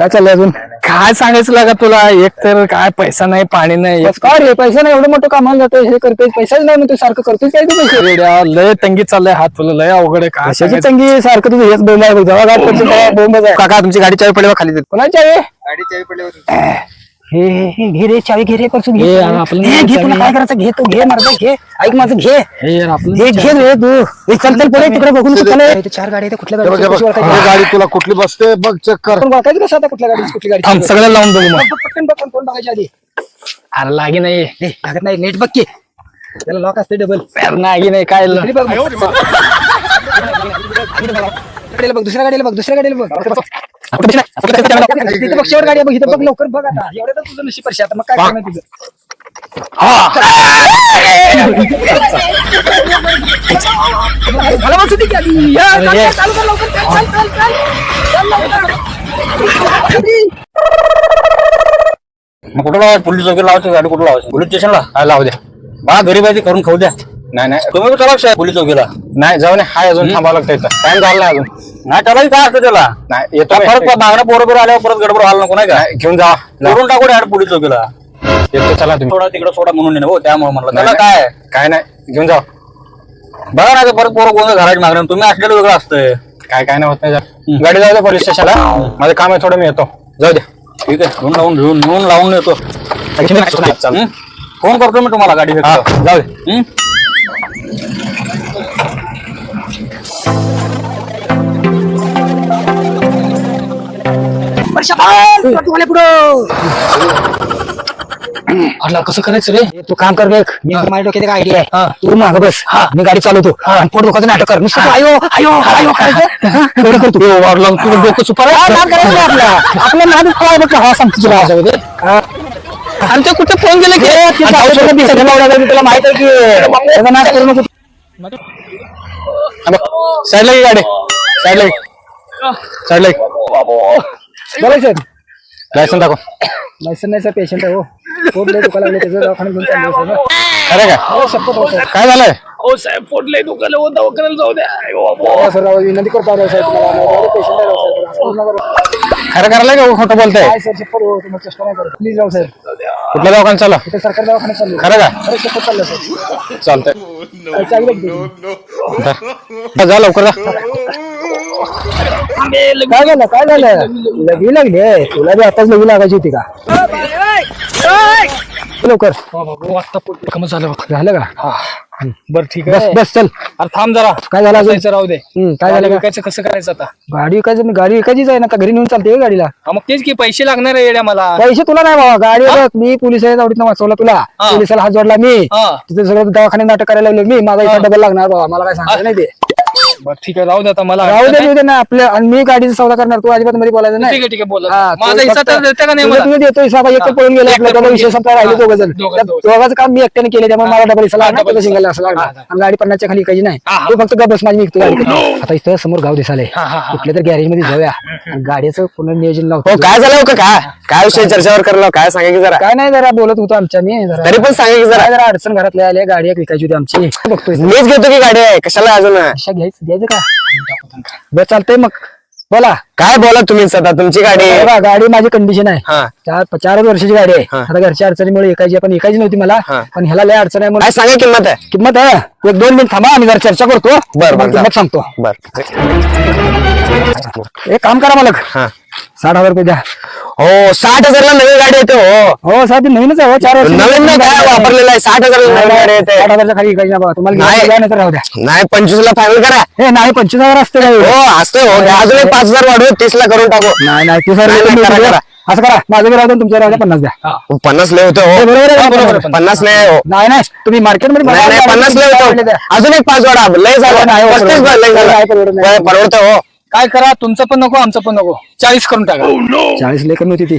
काय चाललंय अजून? काय सांगायचं लागा तुला, एक तर काय पैसा नाही पाणी नाही. काय रे, पैसा नाही, एवढं मोठं कामाला जातोय, हे करतोय, पैसाच नाही म्हणतो, सारखं करतोय काय तू पैसे? रेड्या, लय तंगी चाललंय, हात तुला लय अवघड आहे. काय कशाची सांगायचं? तंगी? सारखं तुझं हेच बोंब आहे बघ. जेव्हा गाठ पडशील तेव्हा बोंबच आहे. काका तुमची गाडी चावी पडली खाली देत. कोणाची आहे? गाडी चावी पडली होती. हे घे रे, चावी घे रे, करसून घे. हे, आपलं हे घे, तुला चावी. काय करायचं घे, तू घे, मर्दा घे, ऐक माझं घे. हे यार आपलं हे घे रे तू. हे चल चल पुढे, तिकडे बघून कुठलं आहे? इथे 4 गाडी आहेत, कुठल्या गाडी गाडी तुला कुठली बसते बघ, चेक कर. बघायचं कसं आता, कुठल्या गाडी कुठली गाडी? थांब, सगळ्याला लावून बघू मग. पटकन बघ, कोण बघायची आधी? अरे लागी नाही, हे लागत नाही, नेट बघ की, त्याला लॉक असते डबल. अरे नाही नाही काय गाडीला बघ, दुसऱ्या गाडीला बघ, दुसऱ्या गाडीला बघ. तिथे बघ, शेवट गाडी आहे बघ, इथं बघ, लवकर बघ आता. एवढं तर तुझं नशीब परशे, आता मग काय करणार तुझं? मला बसू दे की आधी. या, चाल, चाल, चालू कर लवकर, चाल, चाल, चाल, चाल, चाल लवकर. मग कुठं लावायचं? पोलीस चौकी लावायचं, गाडी कुठं लावायचं? पोलीस स्टेशनला काय लावू द्या, मला गरीबाची करून खाऊ द्या. नाही नाही, तुम्ही चला साहेब पोलीस चौकीला. नाही जाऊ नये, हाय अजून थांबावं लागतं इथं, टाइम झाला नाही अजून. नाही त्यालाही काय असतं त्याला. नाही येतो परत मागणं पोरं आल्यावर परत गडबड व्हायला नको, नाही का? घेऊन जा, करून टाकू द्या पोलीस चौकीला. येतो चला तुम्ही. थोडा तिकडे सोडा म्हणून नाही हो, त्यामुळे म्हणलं त्याला काय काय नाही, घेऊन जा. बघा ना परत पोरं कोण घराची मागणं, तुम्ही असलेलं वेगळं असतंय. काय काय नाही होत नाही, गाडी जाऊ दे पोलीस स्टेशनला, माझं काम आहे थोडं, मी येतो. जाऊ दे, ठीक आहे, घेऊन लावून येतो. फोन करतो मी तुम्हाला, गाडी जाऊ दे. अरे कसं करायचं रे? तू काम कर बघ, मी माझ्या डोक्यात एक आयडिया आहे. तू माग बस, मी गाडी चालवतो आणि पोट दुखाचं नाटक कर. नुसतं आयो आयो आयो करायचं, एवढं करतो. तुझं डोकं सुपर आहे. आपल्या नादच काय बघ, हा सांगतो तुला. आणि ते कुठे फोन गेले की तुला माहित आहे की त्याचा नाश करू नको. साईडला घे गाडी, साईडला बोलायचं लायसन दाखव. लायसन नाही सर, पेशंट आहे हो, पोट लय दुखायला लागले, त्याचं दवाखान्यात घेऊन चाललो. खरं का? हो शपथ हो सर. काय झालंय? हो साहेब पोटले दुखायला हो, दवाखान्याला जाऊ द्या. हो सर, विनंती करतो साहेब तुम्हाला, पेशंट आहे साहेब, असं करू नका. खरं करायला का खोटं बोलताय? काय सर, शपथ हो, तुम्हाला चेष्टा नाही करत, प्लीज राहू साहेब. कुठल्या दवाखान्यात चालला? इथे सरकारी दवाखान्यात चाललो. खरं का? अरे शपथ चाललं सर. चालतंय, चावी बघ तुम्ही. जा लवकर जा. काय झालं, काय झालं? लगी लागली तुला बी आताच लगी लागायची होती का? लवकर आता पोट कमी झालं बघ. झालं का? बरं ठीक बस आहे. बस चल. अरे थांब जरा, काय झालं अजून? जायचं राहू दे. काय झालं का? विकायचं कसं करायचं आता? गाडी विकायचं, मी गाडी विकायचीच आहे ना, आता घरी नेऊन चालते का गाडीला? हा मग तेच की पैसे लागणार आहे येड्या मला. पैसे तुला नाही बाबा, गाडी बघ, मी पोलीस आहे आवडीत वाचवला तुला, पोलिसाला हात जोडला मी, हा. तिथे सगळं दवाखान्यात नाटक करायला लागलो मी, माझा इथं डबल लागणार बाबा, मला काय सांगायचं नाही ते. बरं ठीक आहे, राहू दे आता मला. राहू दे देऊ दे ना आपल्या, आणि मी गाडीचा सौदा करणार, तू अजिबात मध्ये बोलायचं ठीक नाही. आहे ठीक आहे, बोला. हा, माझा तू हिस्सा फक्त- तर देते का नाही तुझं मला? तुम्ही देतोय हिस्सा, एक तर पळून गेला आपला, त्याला विषय संपला, राहिले दोघं जण. दोघांचं काम मी एकट्याने केले, त्यामुळे मला डबल हिस्सा लागणार, तुला सिंगल असं लागणार. आणि गाडी 50च्या खाली काही नाही, तू फक्त गप बस, माझी मी गाडी करतो. आता इथं समोर गाव दिसाले, कुठल्या तर गॅरेज मध्ये जाऊया, आणि गाडीचं पुनर्नियोजन लावतो. काय झालं का? काय विषय चर्चावर करलो? काय सांगा की जरा, काय नाही, जरा बोलत होतो आमच्या मी जरा, तरी पण सांगा की जरा. काय जरा अडचण घरातल्या आल्या, गाडी एक विकायची होती आमची, बघतोय. मीच घेतो की गाडी आहे, कशाला अजून? अशा घ्यायचं का? बरं चालतंय मग, बोला. काय बोला तुम्हीच आता, तुमची गाडी आहे. बघा, गाडी माझी कंडिशन आहे, हा 4 वर्षाची गाडी आहे. हा. आता घरच्या अडचणीमुळे एकाची पण एकाची नव्हती मला, हा. पण ह्याला लय अडचण आहे म्हणून. काय सांगा किंमत आहे? किंमत आहे 1-2 मिनिट थांबा, आम्ही जरा चर्चा करतो. बरं, मग किंमत सांगतो. बर. एक काम करा मला, हा 60,000 रुपये द्या. हो 60,000 ला नवी गाडी येते. हो हो साहेब, नवीनच आहे, 4 वर्ष नवीन नाही, काय वापरलेलं आहे? 60,000 ला नवी गाडी येते. 60,000च्या खाली विकायची नाही बाबा, तुम्हाला नाही. घ्यायचं नाही तर राहू द्या. नाही 25 ला फायनल करा. हे नाही 25,000 असते काय? हो असतं. हो अजून एक 5,000 वाढवू, 30 ला करून टाकू. नाही नाही, ते सर नाही, नाही, करा, करा. असं करा, माझं बी राहू द्या, तुमच्या राहू द्या, 50 द्या. 50 लय होतं. हो बरोबर आहे, बरोबर आहे. 50 नाही. हो नाही नाही, तुम्ही मार्केटमध्ये नाही नाही 50 लय होतं. अजून एक 5 वाढा, लय झालं. नाही, हो, 35 बरोबर. लय नाही, परवडत नाही. झालं. परवडतं. हो काय करा, तुमचं पण नको आमचं पण नको, 40 करून टाका. 40 लय कमी होती ती.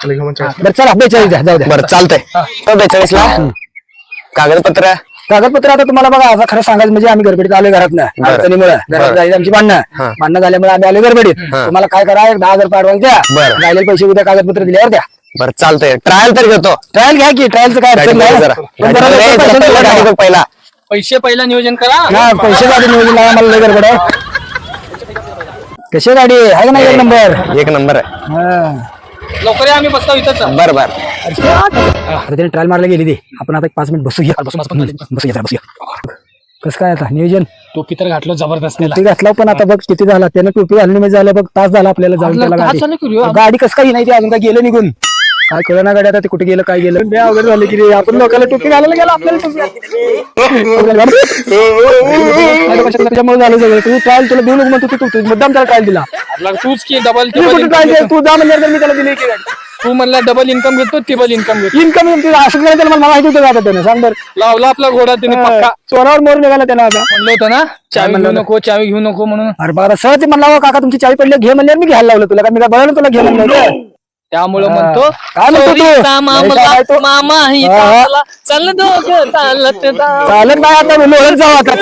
बरं चला 42 द्या, जाऊ द्या. बरं चालतंय. 42 ला कागदपत्र. कागदपत्र आता तुम्हाला बघा, आता खरं सांगायचं म्हणजे आम्ही गडबडीत आलोय घरातनं, अडचणीमुळे घरात जायचं आमची भांडणं झाल्यामुळे आम्ही आलोय गडबडीत. तुम्हाला काय करा, एक 10,000 रुपये ऍडव्हान्स द्या, बरं. राहिलेले पैसे उद्या कागदपत्र दिल्यावर द्या. बरं चालतंय. ट्रायल तर घेतो. ट्रायल घ्या की, ट्रायलचं काय अडचण नाही. जरा पण जरा लवकर पैसे द्या. गाडी बघ पहिला. पैसे पहिला नियोजन करा. हा, पैसे जाते नियोजन लावा, मला लय गडबड आहे. कशी गाडी आहे का नाही एक नंबर? एक नंबर आहे. हा. लवकर या, आम्ही बसतो इथंच. बर बर. आता त्याने ट्रायल मारला गेली ते. आपण आता 5 मिनिट बसू घ्या. बसूया. कसं काय आता नियोजन? टोपी तर घातलो जबरदस्त टोपी घातला पण आता बघ किती झाला त्याने टोपी घालून म्हणजे झालं बघ तास झाला आपल्याला जाऊन त्याला गाडी कसं काही नाही ते अजून काय गेलं निघून काय कळलं ना गाडी आता ते कुठे गेलं काय गेलं बे अवघड झालं की रे. आपण लोकांना टोपी घालायला गेला आपल्याला त्याच्यामुळे झालं सगळं. तू ट्रायल तुला देऊ नको म्हणतो तू मुद्दाम त्याला ट्रायल दिला. तूच की डबल ट्रायल तू जा म्हणजे मी त्याला दिली की तू म्हणला डबल इन्कम घेतो टेबल इन्कम घेतो. इन्कम असं केलं त्याला मला माहिती होतं आता त्यानं सांग बरं. लावला आपला घोडा त्याने पक्का. चोरावर मोर निघाला त्याला आता. म्हणलं होतं ना चावी घेऊ नको चावी घेऊ नको म्हणून. अरे बघा सर ते म्हणला हो काका तुमची चावी पडली घे म्हणले मी घ्यायला लावलं तुला का मी काय बघा तुला घे म्हणलं होतं. त्यामुळे म्हणतो काय म्हणतो तू? चोरीचा मामला काय तो? मामा ही हा. चालला. चाललं दोघं चालत जाऊ. चालत नाही आता लोळत जाऊ आता